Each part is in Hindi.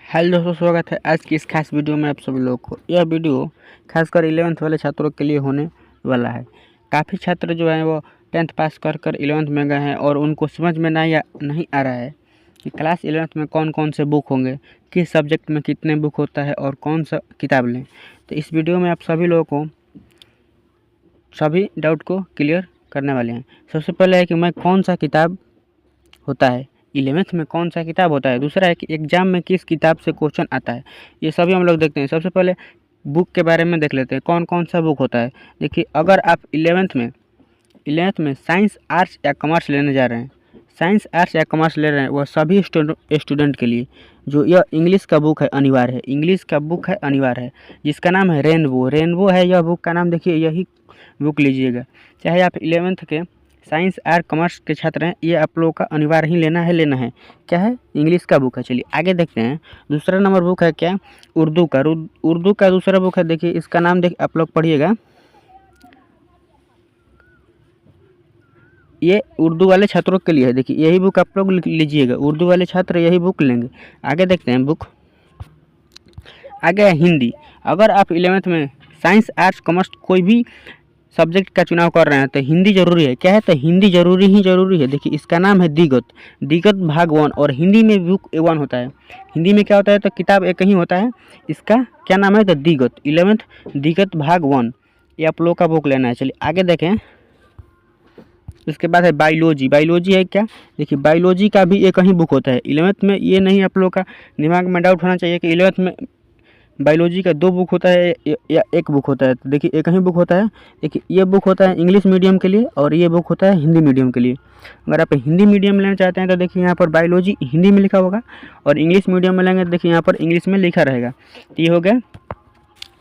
हेलो दोस्तों, स्वागत है आज की इस खास वीडियो में आप सभी लोगों को। यह वीडियो खासकर 11th वाले छात्रों के लिए होने वाला है। काफ़ी छात्र जो हैं वो 10th पास कर 11th में गए हैं और उनको समझ में नहीं आ रहा है कि क्लास 11th में कौन कौन से बुक होंगे, किस सब्जेक्ट में कितने बुक होता है और कौन सा किताब लें। तो इस वीडियो में आप सभी लोगों को सभी डाउट को क्लियर करने वाले हैं। सबसे पहले है कि मैं कौन सा किताब होता है, 11th में कौन सा किताब होता है। दूसरा है कि एग्ज़ाम में किस किताब से क्वेश्चन आता है। ये सभी हम लोग देखते हैं। सबसे पहले बुक के बारे में देख लेते हैं, कौन कौन सा बुक होता है। देखिए, अगर आप 11th में साइंस, आर्ट्स या कॉमर्स लेने जा रहे हैं, साइंस, आर्ट्स या कॉमर्स ले रहे हैं, वह सभी स्टूडेंट के लिए जो यह इंग्लिश का बुक है अनिवार्य है। इंग्लिश का बुक है अनिवार्य है, जिसका नाम है रेनबो है। यह बुक का नाम देखिए, यही बुक लीजिएगा। चाहे आप 11th के साइंस, आर्ट, कॉमर्स के छात्र हैं, ये आप लोगों का अनिवार्य ही लेना है। क्या है? इंग्लिश का बुक है। चलिए आगे देखते हैं। दूसरा नंबर बुक है क्या? उर्दू का दूसरा बुक है। देखिए, इसका नाम देखिए, आप लोग पढ़िएगा। ये उर्दू वाले छात्रों के लिए है। देखिए, यही बुक आप लोग लीजिएगा। उर्दू वाले छात्र यही बुक लेंगे। आगे देखते हैं बुक। आगे है हिंदी। अगर आप 11th में साइंस, आर्ट्स, कॉमर्स कोई भी सब्जेक्ट का चुनाव कर रहे हैं तो हिंदी जरूरी है। क्या है? तो हिंदी जरूरी है। देखिए, इसका नाम है दिगत भाग 1 और हिंदी में बुक 1 होता है। हिंदी में क्या होता है? तो किताब एक ही होता है। इसका क्या नाम है? तो दिगत 11th दिगत भाग 1। ये आप लोग का बुक लेना है। चलिए आगे देखें। उसके बाद है बायोलॉजी है क्या? देखिए, बायोलॉजी का भी एक ही बुक होता है 11th में। ये नहीं आप लोग का दिमाग में डाउट होना चाहिए कि 11th में बायोलॉजी का 2 बुक होता है या 1 बुक होता है। तो देखिए, एक ही बुक होता है। देखिए, ये बुक होता है इंग्लिश मीडियम के लिए और ये बुक होता है हिंदी मीडियम के लिए। अगर आप हिंदी मीडियम लेना चाहते हैं तो देखिए, यहाँ पर बायोलॉजी हिंदी में लिखा होगा और इंग्लिश मीडियम में लेंगे तो देखिए, यहाँ पर इंग्लिश में लिखा रहेगा। तो ये हो गया।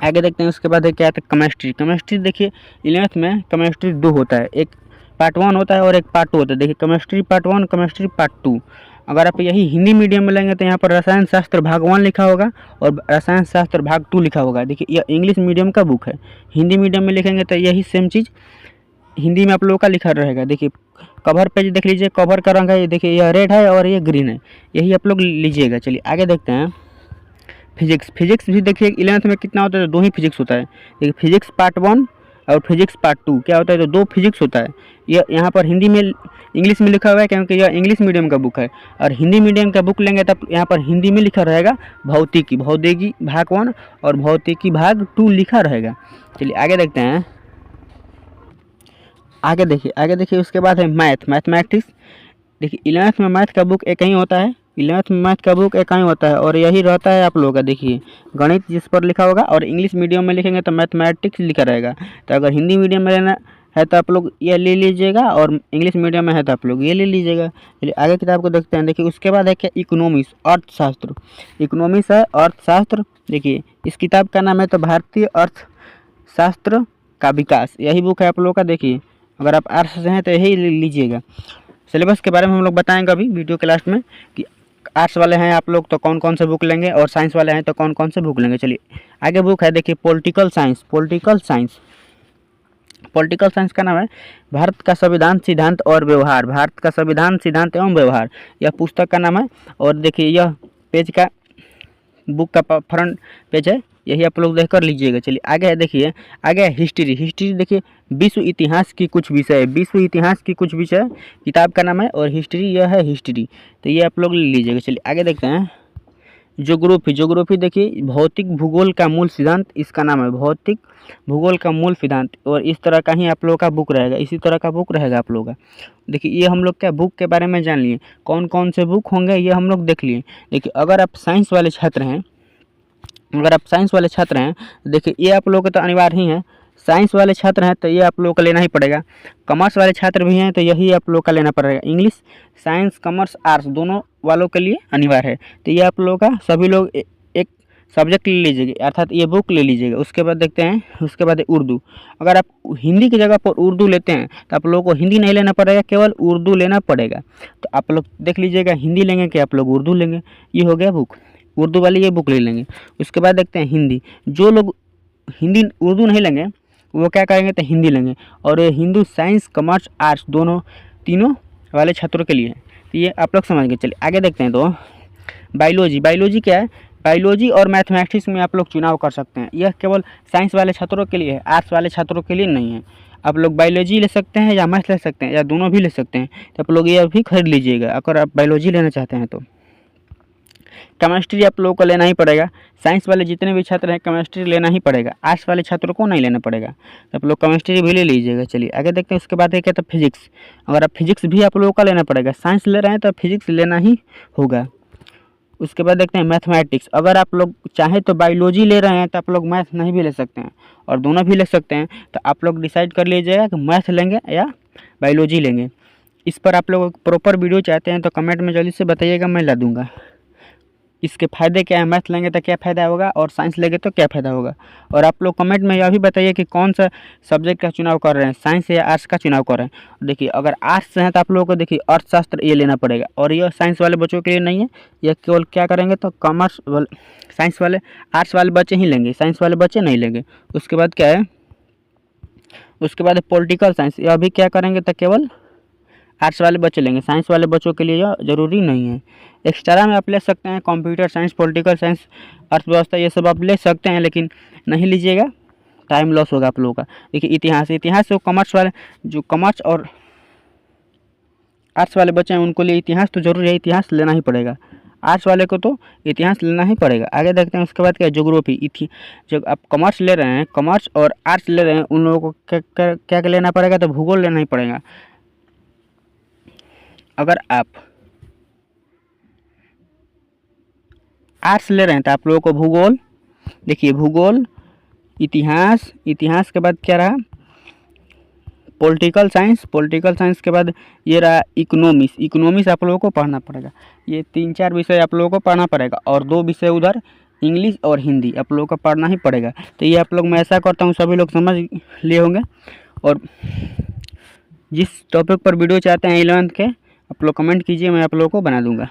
आगे देखते हैं। उसके बाद है क्या? केमिस्ट्री देखिए, 11th में केमिस्ट्री 2 होता है। एक पार्ट 1 होता है और एक पार्ट 2 होता है। देखिए, केमिस्ट्री पार्ट 1, केमिस्ट्री पार्ट 2। अगर आप यही हिंदी मीडियम में लेंगे तो यहाँ पर रसायन शास्त्र भाग 1 लिखा होगा और रसायन शास्त्र भाग 2 लिखा होगा। देखिए, यह इंग्लिश मीडियम का बुक है। हिंदी मीडियम में लिखेंगे तो यही सेम चीज़ हिंदी में आप लोगों का लिखा रहेगा। देखिए, कवर पेज देख लीजिए, कवर का रंग है, देखिए यह रेड है और ये ग्रीन है। यही आप लोग लीजिएगा। चलिए आगे देखते हैं। फिजिक्स भी देखिए, 11th में कितना होता है? तो 2 ही फिजिक्स होता है। देखिए, फिजिक्स पार्ट 1 और फिजिक्स पार्ट 2 क्या होता है? तो 2 फिजिक्स होता है। यह यहाँ पर हिंदी में इंग्लिश में लिखा हुआ है क्योंकि यह इंग्लिश मीडियम का बुक है। और हिंदी मीडियम का बुक लेंगे तब यहाँ पर हिंदी में लिखा रहेगा भौतिकी भाग 1 और भौतिकी भाग 2 लिखा रहेगा। चलिए आगे देखते हैं। आगे देखिए। उसके बाद है मैथमेटिक्स। देखिए, 11th में मैथ का बुक एक ही होता है। 11th में मैथ का बुक एक ही होता है और यही रहता है आप लोगों का। देखिए, गणित जिस पर लिखा होगा और इंग्लिश मीडियम में लिखेंगे तो मैथमेटिक्स लिखा रहेगा। तो अगर हिंदी मीडियम में लेना है तो आप लोग ये ले लीजिएगा और इंग्लिश मीडियम में है तो आप लोग ये ले लीजिएगा। चलिए आगे किताब को देखते हैं। देखिए, उसके बाद है क्या? इकोनॉमिक्स, अर्थशास्त्र। इकोनॉमिक्स है अर्थशास्त्र। देखिए, इस किताब का नाम है तो भारतीय अर्थशास्त्र का विकास। यही बुक है आप लोगों का। देखिए, अगर आप आर्ट्स से हैं तो यही ले लीजिएगा। सिलेबस के बारे में हम लोग बताएंगे अभी वीडियो के लास्ट में कि आर्ट्स वाले हैं आप लोग तो कौन कौन से बुक लेंगे और साइंस वाले हैं तो कौन कौन से बुक लेंगे। चलिए आगे बुक है। देखिए, पॉलिटिकल साइंस का नाम है भारत का संविधान, सिद्धांत और व्यवहार। भारत का संविधान, सिद्धांत एवं व्यवहार, यह पुस्तक का नाम है। और देखिए, यह पेज का बुक का फ्रंट पेज है। यही आप लोग देख कर लीजिएगा। चलिए आगे है। देखिए, आगे है हिस्ट्री। देखिए, विश्व इतिहास की कुछ विषय किताब का नाम है और हिस्ट्री यह है हिस्ट्री। तो ये आप लोग ले लीजिएगा। चलिए आगे देखते हैं। ज्योग्राफी देखिए, भौतिक भूगोल का मूल सिद्धांत, इसका नाम है भौतिक भूगोल का मूल सिद्धांत। और इस तरह का ही आप लोगों का बुक रहेगा, इसी तरह का बुक रहेगा आप लोगों का। देखिए, ये हम लोग क्या बुक के बारे में जान लिए, कौन कौन से बुक होंगे ये हम लोग देख लिए। देखिए, अगर आप साइंस वाले छात्र हैं देखिए, ये आप लोगों का तो अनिवार्य ही है। साइंस वाले छात्र हैं तो ये आप लोगों को लेना ही पड़ेगा। कॉमर्स वाले छात्र भी हैं तो यही आप लोगों का लेना पड़ेगा। इंग्लिश, साइंस, कॉमर्स, आर्ट्स दोनों वालों के लिए अनिवार्य है। तो ये आप लोगों का सभी लोग एक सब्जेक्ट ले लीजिएगा, अर्थात ये बुक ले लीजिएगा। उसके बाद देखते हैं। उसके बाद है उर्दू। अगर आप हिंदी की जगह पर उर्दू लेते हैं तो आप लोगों को हिंदी नहीं लेना पड़ेगा, केवल उर्दू लेना पड़ेगा। तो आप लोग देख लीजिएगा, हिंदी लेंगे कि आप लोग उर्दू लेंगे। ये हो गया बुक, उर्दू वाली ये बुक ले लेंगे। उसके बाद देखते हैं हिंदी। जो लोग उर्दू नहीं लेंगे वो क्या करेंगे? तो हिंदी लेंगे। और ये हिंदू, साइंस, कॉमर्स, आर्ट्स तीनों वाले छात्रों के लिए है। तो ये आप लोग समझ गए। चलिए आगे देखते हैं। तो बायोलॉजी क्या है? बायोलॉजी और मैथमेटिक्स में आप लोग चुनाव कर सकते हैं। यह केवल साइंस वाले छात्रों के लिए है, आर्ट्स वाले छात्रों के लिए नहीं है। आप लोग बायोलॉजी ले सकते हैं या मैथ ले सकते हैं या दोनों भी ले सकते हैं, तो आप लोग ये भी खरीद लीजिएगा अगर आप बायोलॉजी लेना चाहते हैं तो। केमिस्ट्री आप लोगों को लेना ही पड़ेगा। साइंस वाले जितने भी छात्र हैं केमिस्ट्री लेना ही पड़ेगा, आर्ट्स वाले छात्रों को नहीं लेना पड़ेगा, तो आप लोग केमिस्ट्री भी ले लीजिएगा। चलिए आगे देखते हैं। उसके बाद है क्या, तो फिजिक्स। अगर आप फिजिक्स भी आप लोगों का लेना पड़ेगा, साइंस ले रहे हैं तो फिजिक्स लेना ही होगा। उसके बाद देखते हैं मैथमेटिक्स। अगर आप लोग चाहें तो बायोलॉजी ले रहे हैं तो आप लोग मैथ नहीं भी ले सकते हैं और दोनों भी ले सकते हैं, तो आप लोग डिसाइड कर लीजिएगा कि मैथ लेंगे या बायोलॉजी लेंगे। इस पर आप लोग प्रॉपर वीडियो चाहते हैं तो कमेंट में जल्दी से बताइएगा, मैं ला दूँगा। इसके फ़ायदे क्या है, मैथ लेंगे तो क्या फ़ायदा होगा और साइंस लेंगे तो क्या फ़ायदा होगा। और आप लोग कमेंट में यह भी बताइए कि कौन सा सब्जेक्ट का चुनाव कर रहे हैं, साइंस या आर्ट्स का चुनाव कर रहे हैं। देखिए अगर आर्ट्स से हैं तो आप लोगों को देखिए अर्थशास्त्र ये लेना पड़ेगा, और यह साइंस वाले बच्चों के लिए नहीं है। यह केवल क्या करेंगे तो कॉमर्स वाले, साइंस वाले, आर्ट्स वाले बच्चे ही लेंगे, साइंस वाले बच्चे नहीं लेंगे। उसके बाद क्या है, उसके बाद पॉलिटिकल साइंस। यह भी क्या करेंगे तो केवल आर्ट्स वाले बच्चे लेंगे, साइंस वाले बच्चों के लिए यह ज़रूरी नहीं है। एक्स्ट्रा में आप ले सकते हैं कंप्यूटर साइंस, पॉलिटिकल साइंस, अर्थव्यवस्था, ये सब आप ले सकते हैं, लेकिन नहीं लीजिएगा, टाइम लॉस होगा आप लोगों का। देखिए इतिहास, इतिहास जो कॉमर्स वाले, जो कॉमर्स और आर्ट्स वाले बच्चे हैं उनको लिए इतिहास तो जरूरी है, इतिहास लेना ही पड़ेगा। आर्ट्स वाले को तो इतिहास लेना ही पड़ेगा। आगे देखते हैं। उसके बाद क्या है, ज्योग्राफी। जब आप कॉमर्स ले रहे हैं, कॉमर्स और आर्ट्स ले रहे हैं, उन लोगों को क्या क्या लेना पड़ेगा, तो भूगोल लेना ही पड़ेगा। अगर आप आर्ट्स ले रहे हैं तो आप लोगों को भूगोल, देखिए भूगोल, इतिहास, इतिहास के बाद क्या रहा, पॉलिटिकल साइंस, पॉलिटिकल साइंस के बाद ये रहा इकोनॉमिक्स, इकोनॉमिक्स आप लोगों को पढ़ना पड़ेगा। ये 3-4 विषय आप लोगों को पढ़ना पड़ेगा, और 2 विषय उधर इंग्लिश और हिंदी आप लोगों को पढ़ना ही पड़ेगा। तो ये आप लोग, मैं ऐसा करता हूँ सभी लोग समझ लिए होंगे। और जिस टॉपिक पर वीडियो चाहते हैं 11th के, आप लोग कमेंट कीजिए, मैं आप लोगों को बना दूंगा।